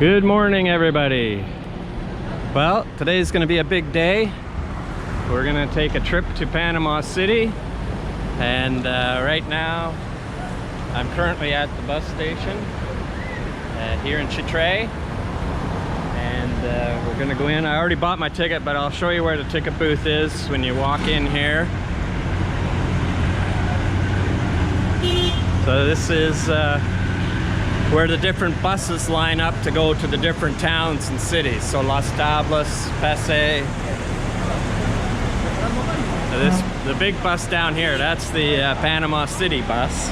Good morning, everybody. Well, today's going to be a big day. We're going to take a trip to Panama City, and right now I'm currently at the bus station here in Chitray, and we're going to go in. I already bought my ticket, but I'll show you where the ticket booth is when you walk in here. So this is where the different buses line up to go to the different towns and cities. So Las Tablas, Pese. The big bus down here, that's the Panama City bus.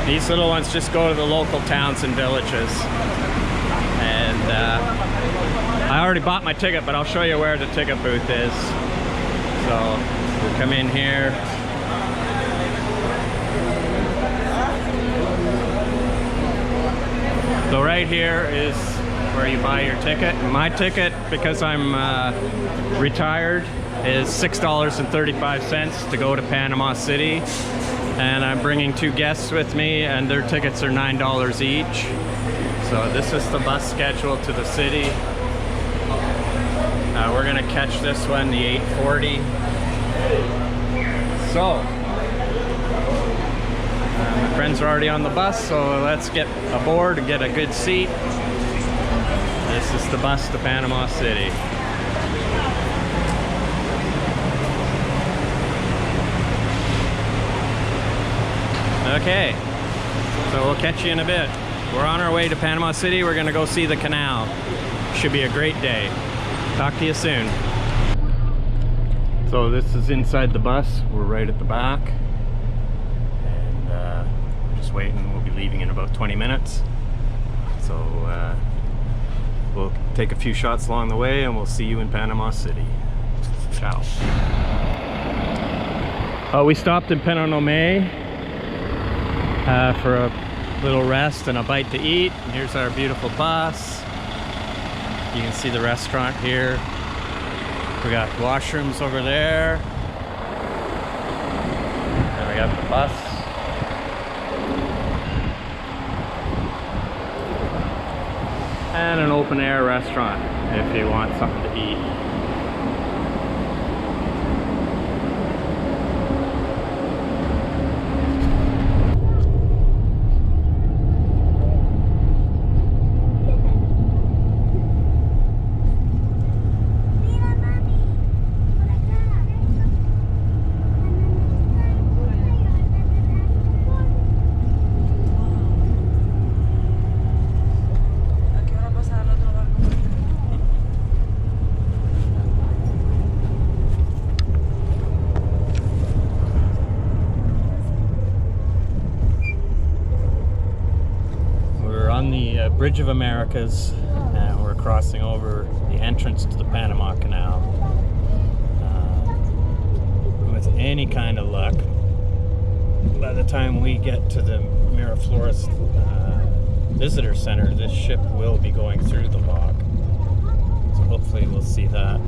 These little ones just go to the local towns and villages. And I already bought my ticket, but I'll show you where the ticket booth is. So we'll come in here. So right here is where you buy your ticket. My ticket, because I'm retired, is $6.35 to go to Panama City. And I'm bringing 2 guests with me, and their tickets are $9 each. So this is the bus schedule to the city. We're gonna catch this one, the 8:40. So, my friends are already on the bus, so let's get aboard and get a good seat. This is the bus to Panama City. Okay, so we'll catch you in a bit. We're on our way to Panama City. We're gonna go see the canal. Should be a great day. Talk to you soon. So this is inside the bus. We're right at the back. Just waiting. We'll be leaving in about 20 minutes. So we'll take a few shots along the way, and we'll see you in Panama City. Ciao. We stopped in Panama for a little rest and a bite to eat. And here's our beautiful bus. You can see the restaurant here. We got washrooms over there. And we got the bus. And an open air restaurant if you want something to eat. Bridge of Americas, and we're crossing over the entrance to the Panama Canal. With any kind of luck, by the time we get to the Miraflores Visitor Center, this ship will be going through the lock. So hopefully we'll see that.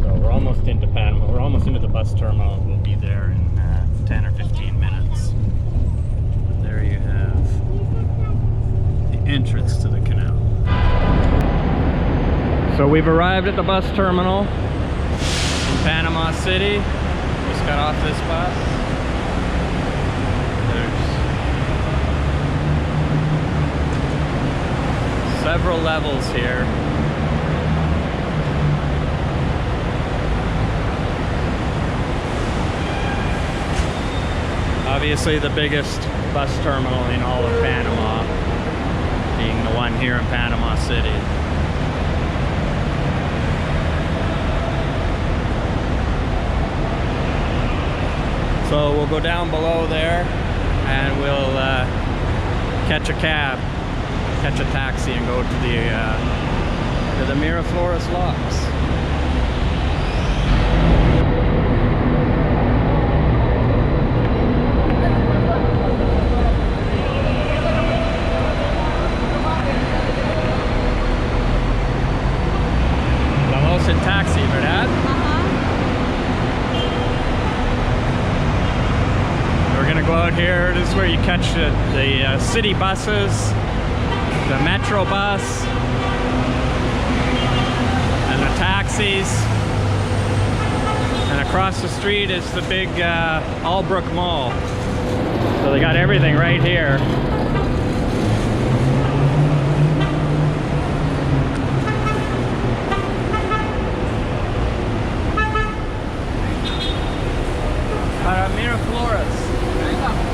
So we're almost into Panama. We're almost into the bus terminal. We'll be there in 10 or 15 minutes. There you have the entrance to the canal. So we've arrived at the bus terminal in Panama City. Just got off this bus. There's several levels here. Obviously the biggest bus terminal in all of Panama, being the one here in Panama City. So we'll go down below there and we'll catch a cab, catch a taxi, and go to the Miraflores locks. En taxi, ¿verdad? We're gonna go out here. This is where you catch the city buses, the metro bus, and the taxis. And across the street is the big Albrook Mall. So they got everything right here. Para Miraflores.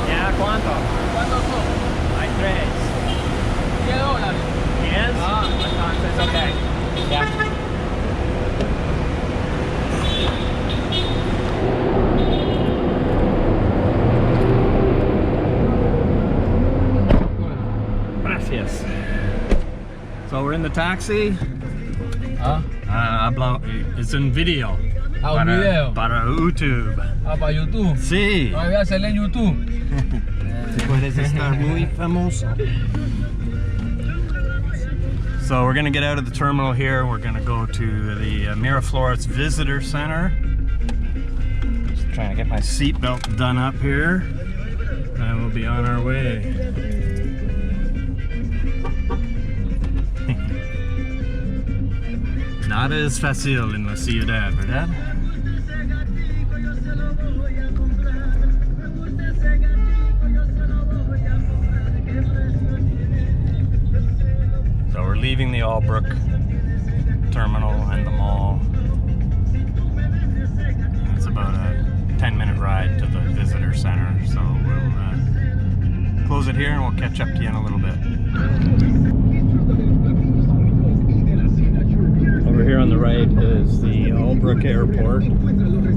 Ya, ¿cuánto? ¿Cuántos son? Hay tres. $10. Yes? Ah, Entonces, okay. Yeah. Gracias. So we're in the taxi. It's in video. Ah, un video. Para YouTube. Ah, para YouTube. Sí. Ah, voy a hacerle en YouTube. Si puedes estar muy famoso. So we're gonna get out of the terminal here. We're gonna go to the Miraflores Visitor Center. Just trying to get my seatbelt done up here. And we'll be on our way. Nada es fácil en la ciudad, ¿verdad? So we're leaving the Albrook terminal and the mall. It's about a 10-minute ride to the visitor center, so we'll close it here and we'll catch up to you in a little bit. Over here on the right is the Albrook Airport.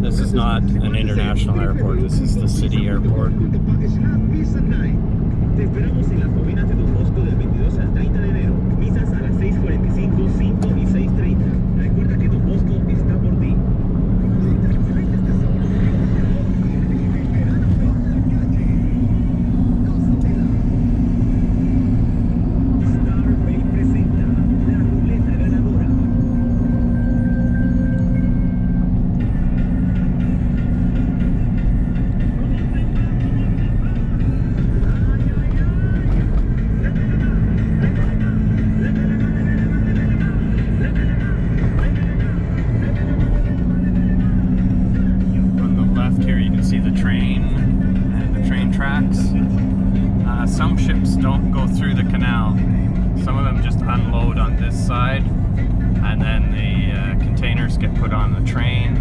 This is not an international airport, this is the city airport. Te esperamos en las novenas de Don Bosco del 22 al 30 de enero. Misas a las 6:45, 5 y 6:30. Recuerda que Don Bosco está por ti. Starbay presenta la ruleta ganadora. Some ships don't go through the canal. Some of them just unload on this side, and then the containers get put on the train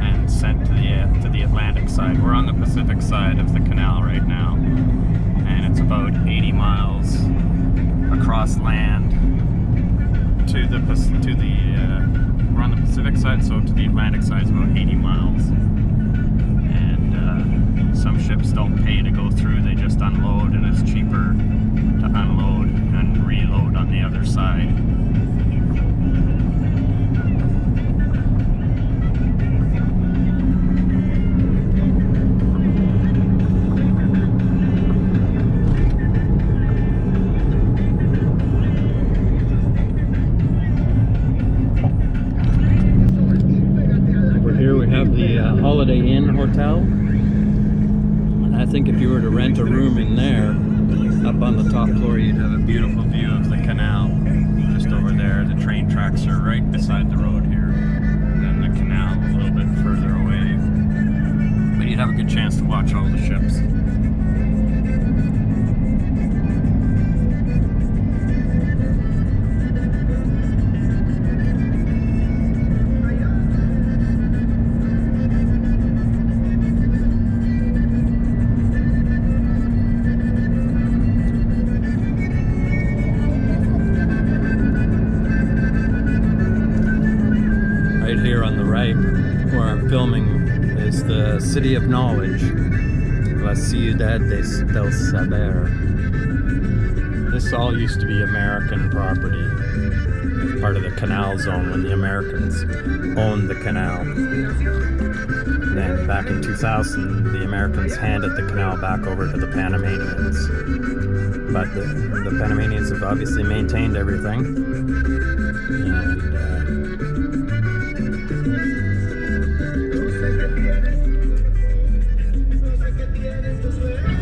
and sent to the Atlantic side. We're on the Pacific side of the canal right now, and it's about 80 miles across land to the we're on the Pacific side, so to the Atlantic side is about 80 miles. Some ships don't pay to go through, they just unload, and it's cheaper to unload and reload on the other side. Over here we have the Holiday Inn Hotel. I think if you were to rent a room in there, up on the top floor, you'd have a beautiful view of the canal. Just over there, the train tracks are right beside the road here. And then the canal a little bit further away. But you'd have a good chance to watch all the ships. Here on the right, where I'm filming, is the City of Knowledge, La Ciudad del Saber. This all used to be American property. It's part of the canal zone when the Americans owned the canal. Then back in 2000, the Americans handed the canal back over to the Panamanians. But the Panamanians have obviously maintained everything. And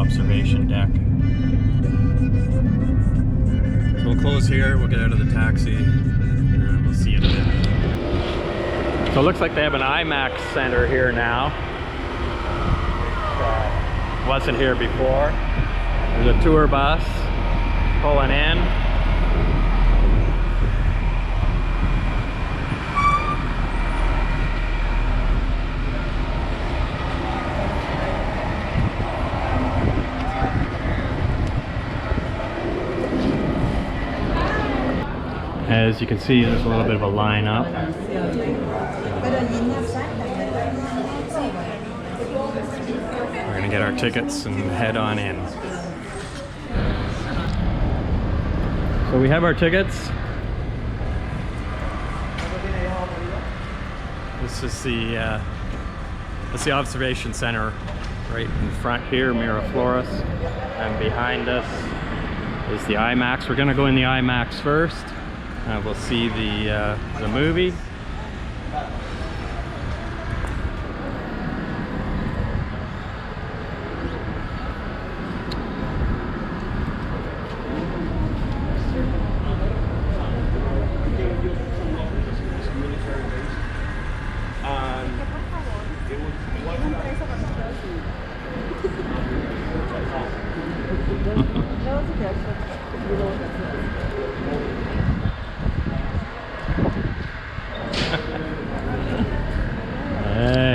observation deck. So we'll close here, we'll get out of the taxi, and we'll see you in a bit. So it looks like they have an IMAX center here now. Wasn't here before. There's a tour bus pulling in. As you can see, there's a little bit of a line up. We're gonna get our tickets and head on in. So we have our tickets. This is the observation center right in front here, Miraflores, and behind us is the IMAX. We're gonna go in the IMAX first. We'll see the movie.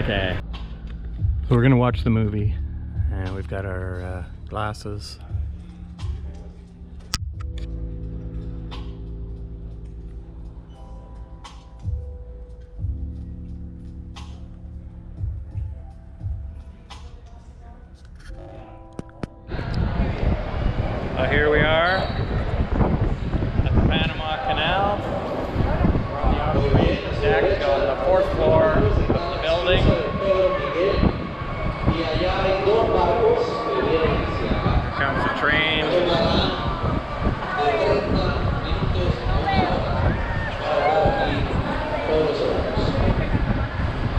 Okay, so we're gonna watch the movie, and we've got our glasses. Here we are at the Panama Canal. We're on the observation deck on the 4th floor of the building. Here comes the train.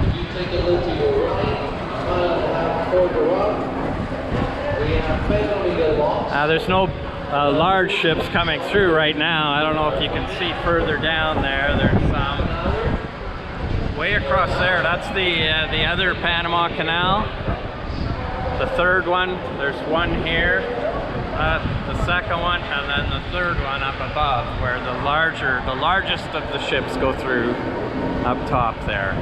If you take a look to your right, mile and a half further up, we have Panama Jan. There's no large ships coming through right now. I don't know if you can see further down there. There's some way across there. That's the other Panama Canal. The third one. There's one here. The second one, and then the third one up above, where the largest of the ships go through up top there.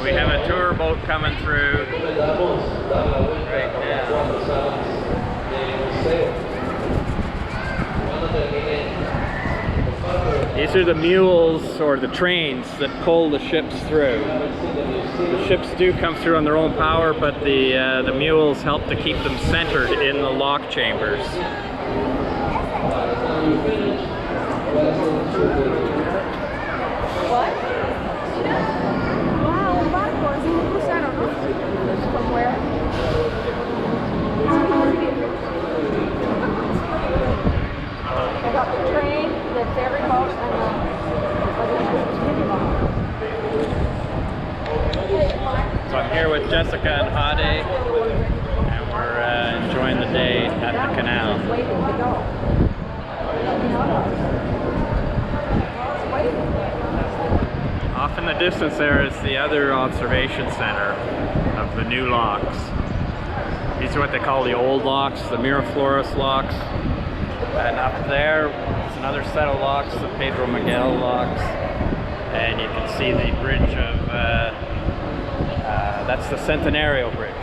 We have a tour boat coming through right now. These are the mules or the trains that pull the ships through. The ships do come through on their own power, but the mules help to keep them centered in the lock chambers. So I'm here with Jessica and Hade, and we're enjoying the day at the canal. Off in the distance there is the other observation center of the new locks. These are what they call the old locks, the Miraflores locks. And up there is another set of locks, the Pedro Miguel locks. And you can see the bridge of, that's the Centenario Bridge.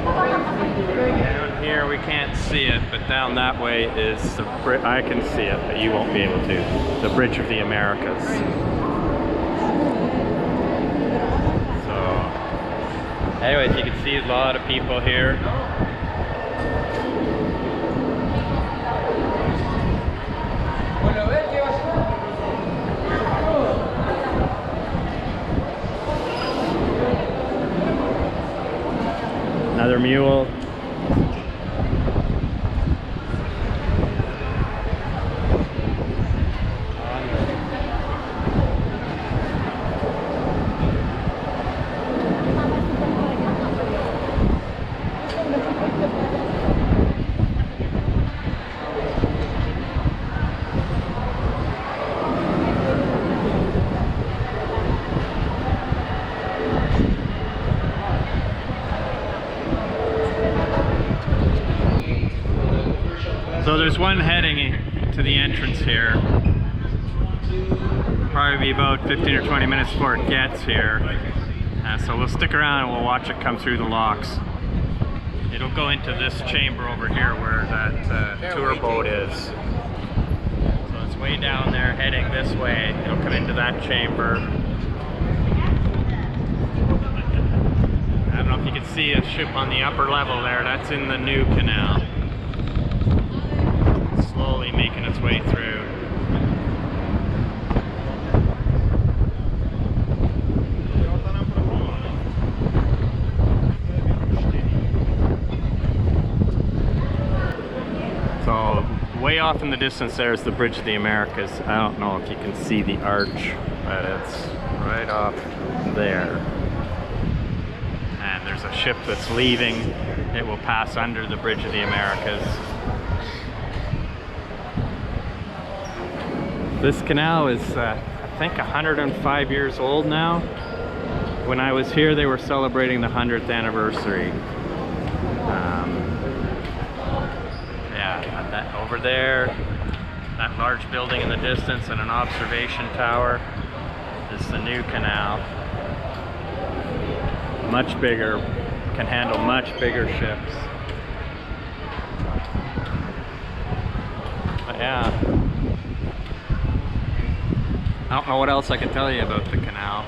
Down here we can't see it, but down that way is the bridge. I can see it, but you won't be able to. The Bridge of the Americas. So, anyways, you can see a lot of people here. Another mule. So there's one heading to the entrance here. Probably be about 15 or 20 minutes before it gets here. So we'll stick around and we'll watch it come through the locks. It'll go into this chamber over here where that tour boat is. So it's way down there heading this way. It'll come into that chamber. I don't know if you can see a ship on the upper level there. That's in the new canal. It's slowly making its way through. So way off in the distance there is the Bridge of the Americas. I don't know if you can see the arch, but it's right off there. And there's a ship that's leaving. It will pass under the Bridge of the Americas. This canal is, I think, 105 years old now. When I was here, they were celebrating the 100th anniversary. Yeah, that over there, that large building in the distance and an observation tower is the new canal. Much bigger, can handle much bigger ships. But yeah, I don't know what else I can tell you about the canal.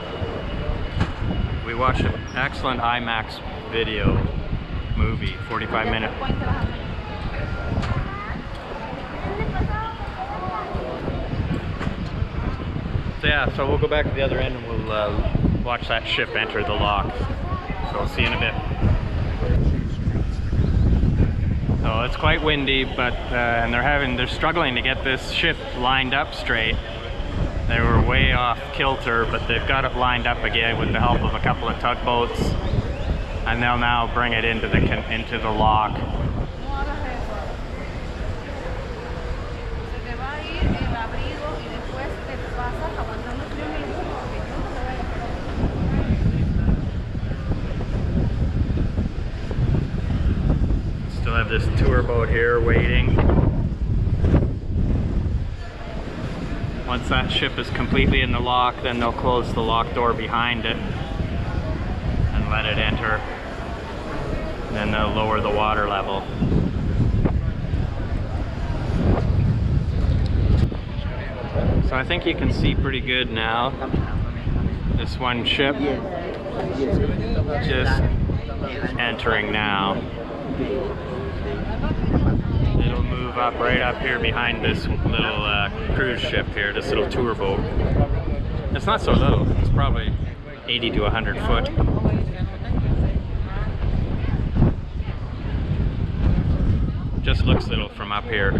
We watched an excellent IMAX video movie, 45-minute. So yeah, so we'll go back to the other end and we'll watch that ship enter the lock. So we'll see you in a bit. So it's quite windy, but and they're struggling to get this ship lined up straight. They were way off kilter, but they've got it lined up again with the help of a couple of tugboats, and they'll now bring it into the lock. Still have this tour boat here waiting. Once that ship is completely in the lock, then they'll close the lock door behind it and let it enter. Then they'll lower the water level. So I think you can see pretty good now. This one ship just entering now. It'll move up right up here behind this little cruise ship here, this little tour boat. It's not so little, it's probably 80 to 100 foot. Just looks little from up here.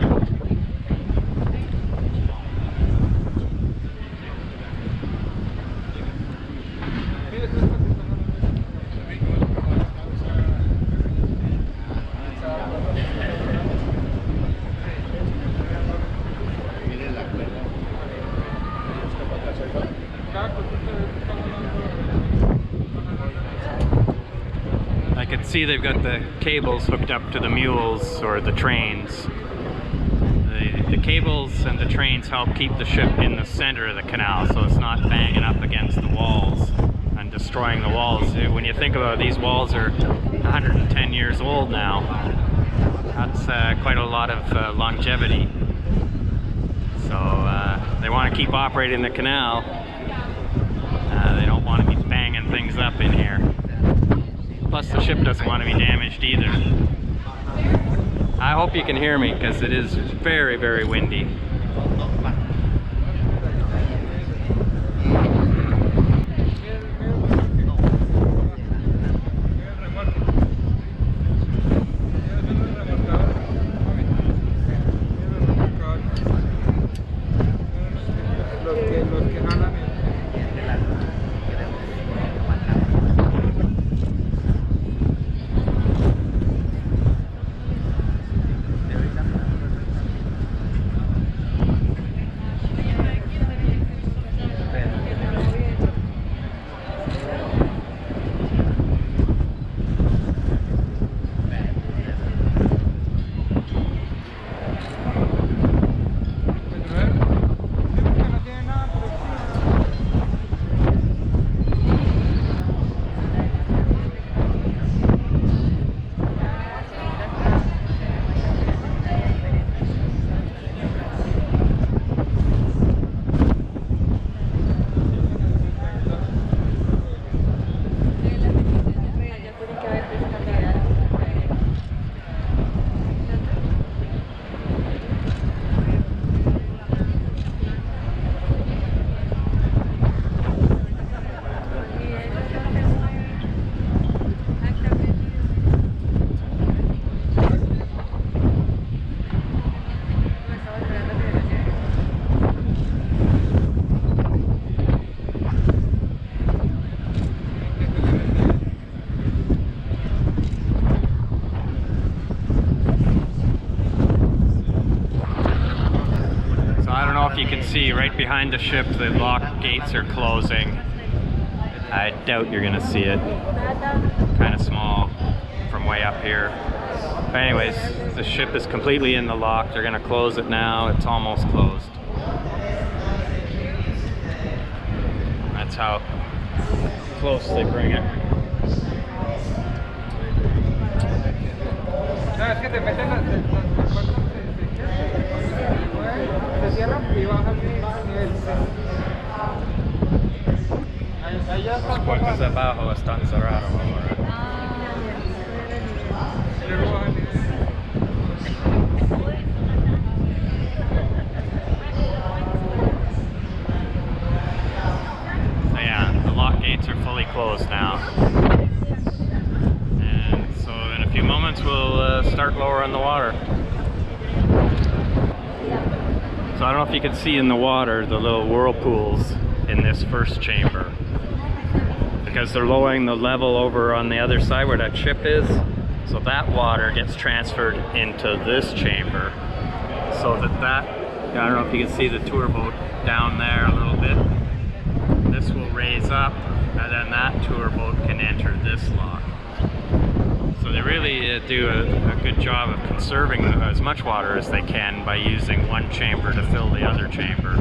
I can see they've got the cables hooked up to the mules or the trains. The cables and the trains help keep the ship in the center of the canal so it's not banging up against the walls and destroying the walls. When you think about it, these walls are 110 years old now. That's quite a lot of longevity. So they want to keep operating the canal. They don't want to be banging things up in here. Plus the ship doesn't want to be damaged either. I hope you can hear me because it is very, very windy. you can see right behind the ship, the lock gates are closing. I doubt you're gonna see it. Kind of small from way up here. But anyways, the ship is completely in the lock. They're gonna close it now. It's almost closed. That's how close they bring it. Los puertos de abajo están cerrados ahora. So yeah, the lock gates are fully closed now. And so in a few moments we'll start lowering the water. So I don't know if you can see in the water the little whirlpools in this first chamber, because they're lowering the level over on the other side where that ship is, so that water gets transferred into this chamber, so that I don't know if you can see the tour boat down there a little bit. This will raise up, and then that tour boat can enter this lock. So they really do a good job of conserving as much water as they can by using one chamber to fill the other chamber.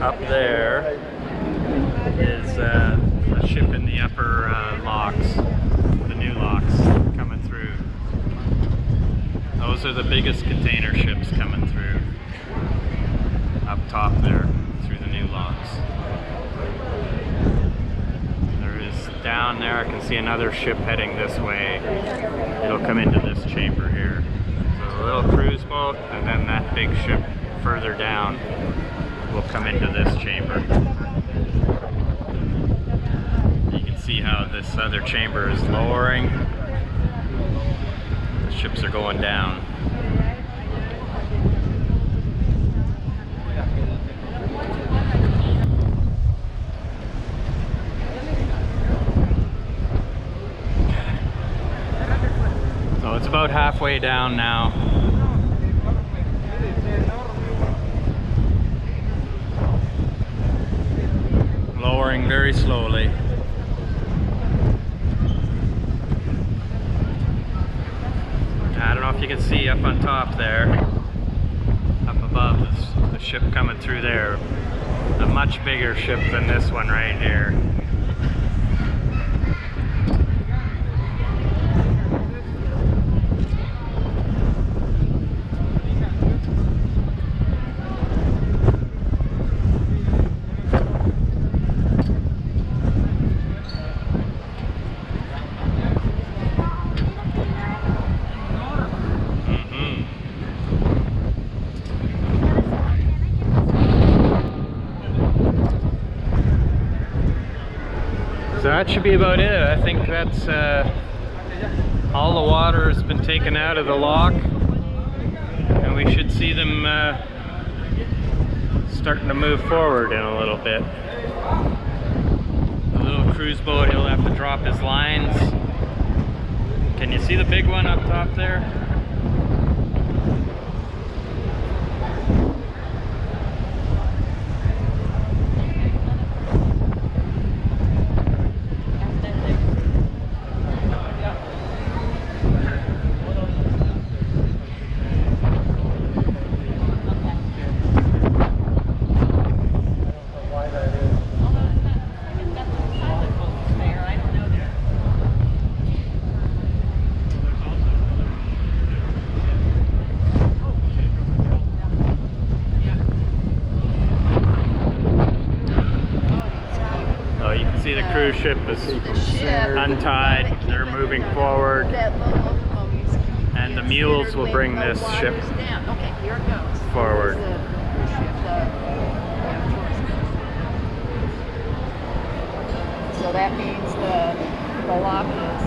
Up there is a ship in the upper locks, the new locks coming through. Those are the biggest container ships coming through, up top there, through the new locks. There is down there, I can see another ship heading this way. It'll come into this chamber here. So a little cruise boat, and then that big ship further down will come into this chamber. You can see how this other chamber is lowering. The ships are going down. So it's about halfway down now. Lowering very slowly. I don't know if you can see up on top there, up above, the ship coming through there. A much bigger ship than this one right here. So that should be about it. I think that's all the water has been taken out of the lock, and we should see them starting to move forward in a little bit. The little cruise boat, he'll have to drop his lines. Can you see the big one up top there? see the cruise ship is The ship. untied. They're moving forward. That little locomotive. And the mules will bring this ship Down. Okay, here it goes. forward. Here's the cruise ship, so that means the lock is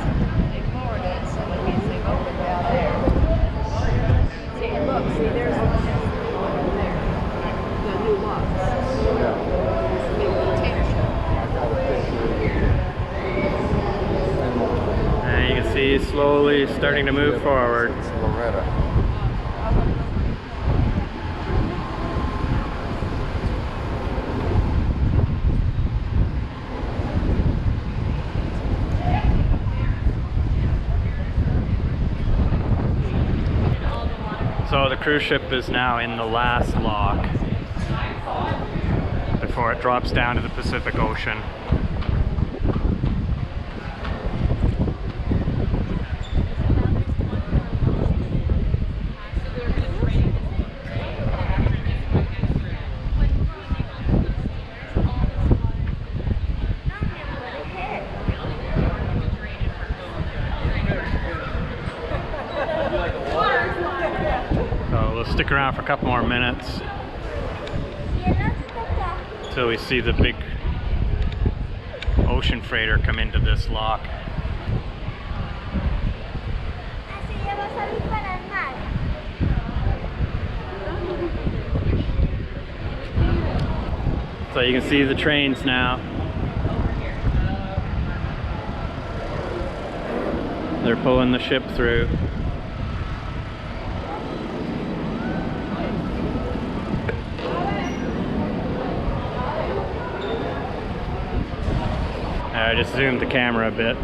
ignored it, so that means they've opened down there. See, and look, see, there's the one there. The new locks. It's a new container ship. And you can see slowly starting to move forward. So the cruise ship is now in the last lock before it drops down to the Pacific Ocean. So we'll stick around for a couple more minutes until we see the big ocean freighter come into this lock. So you can see the trains now. They're pulling the ship through. I just zoomed the camera a bit.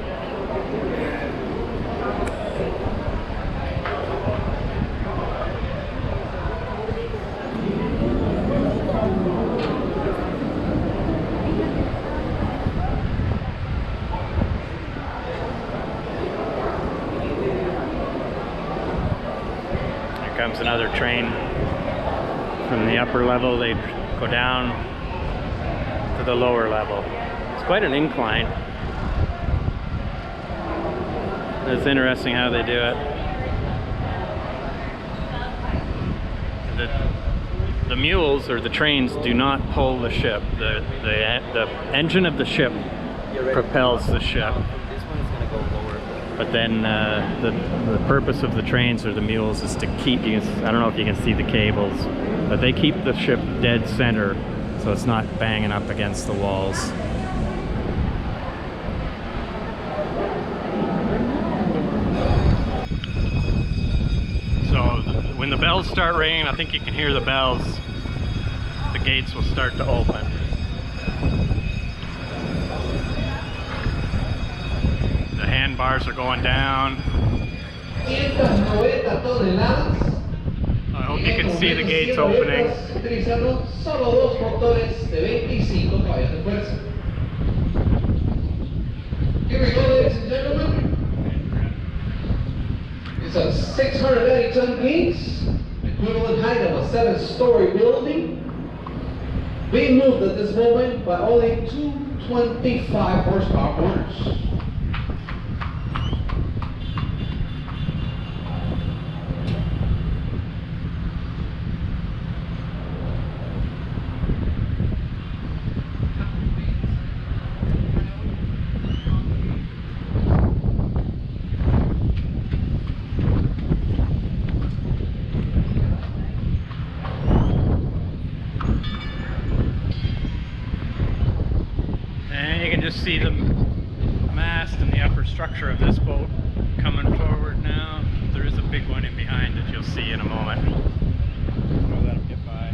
Here comes another train from the upper level. They go down to the lower level. It's quite an incline. It's interesting how they do it. The mules or the trains do not pull the ship. The engine of the ship propels the ship. This one is gonna go lower. But then the purpose of the trains or the mules is to keep, I don't know if you can see the cables, but they keep the ship dead center so it's not banging up against the walls. When the bells start ringing, I think you can hear the bells, the gates will start to open. The handbars are going down. I hope you can see the gates opening. Here we go, ladies and gentlemen. It's a 680-ton piece, equivalent height of a 7-story building, being moved at this moment by only 225 horsepower motors. See the mast and the upper structure of this boat coming forward now. There is a big one in behind that you'll see in a moment. We'll let them get by.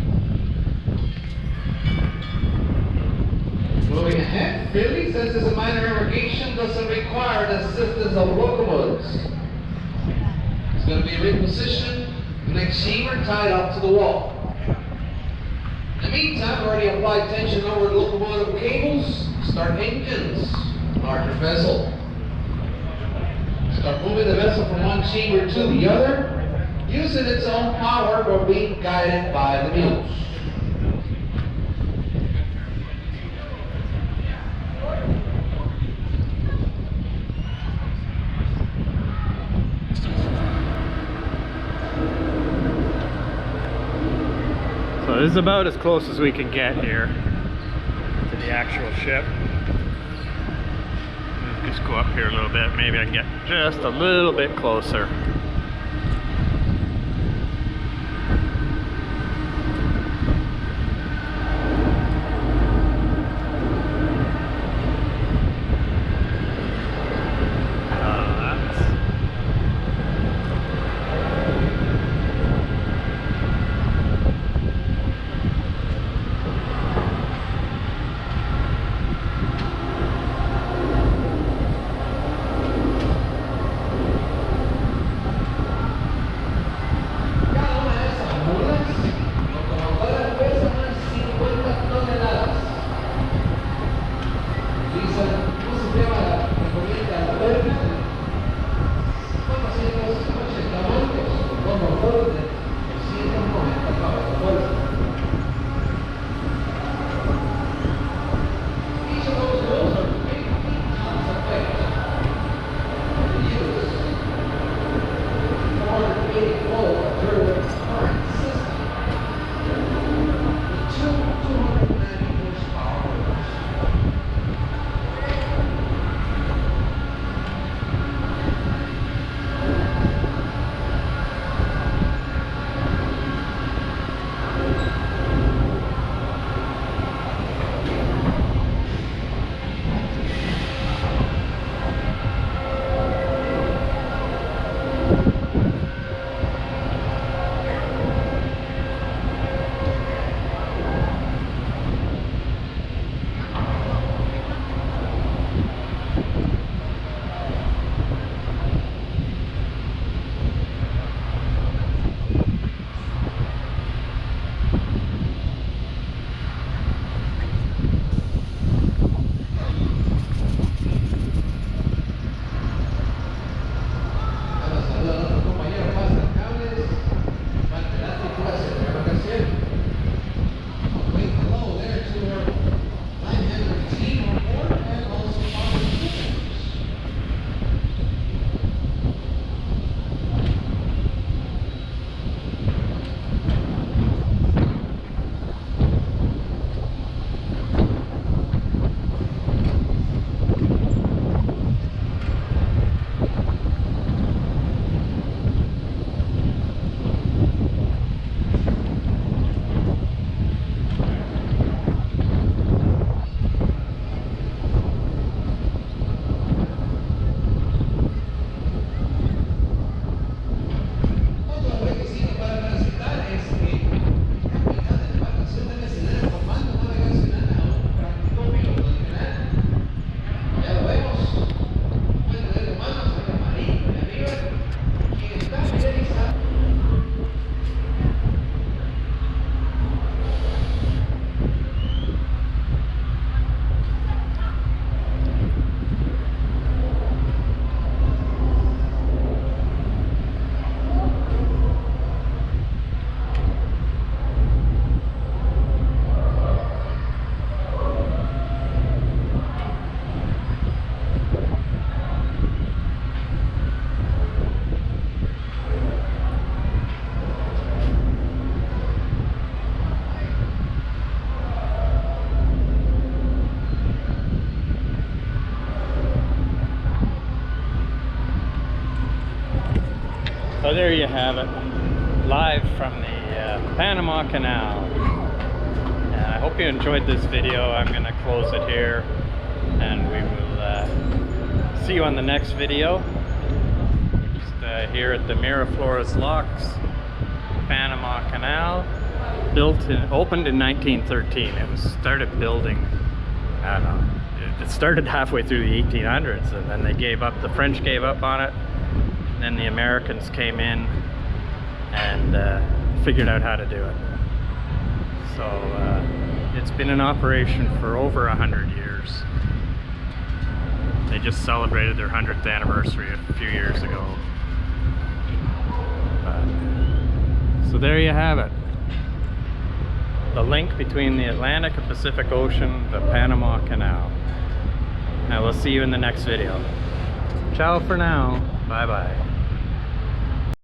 Moving ahead, Philly, since it's a minor irrigation, doesn't require the assistance of locomotives. It's going to be repositioned, next chamber tied up to the wall. In the meantime, already applied tension over the locomotive cables. Start engines, larger vessel. Start moving the vessel from one chamber to the other, using its own power but being guided by the mules. So this is about as close as we can get here to the actual ship. Let's just go up here a little bit. Maybe I can get just a little bit closer. So there you have it, live from the Panama Canal. And I hope you enjoyed this video. I'm going to close it here, and we will see you on the next video. Just here at the Miraflores Locks, Panama Canal, opened in 1913. It was started building, I don't know, it started halfway through the 1800s, and then they gave up. The French gave up on it. Then the Americans came in and figured out how to do it. So it's been in operation for over 100 years. They just celebrated their 100th anniversary a few years ago. So there you have it. The link between the Atlantic and Pacific Ocean, the Panama Canal. Now we'll see you in the next video. Ciao for now. Bye bye.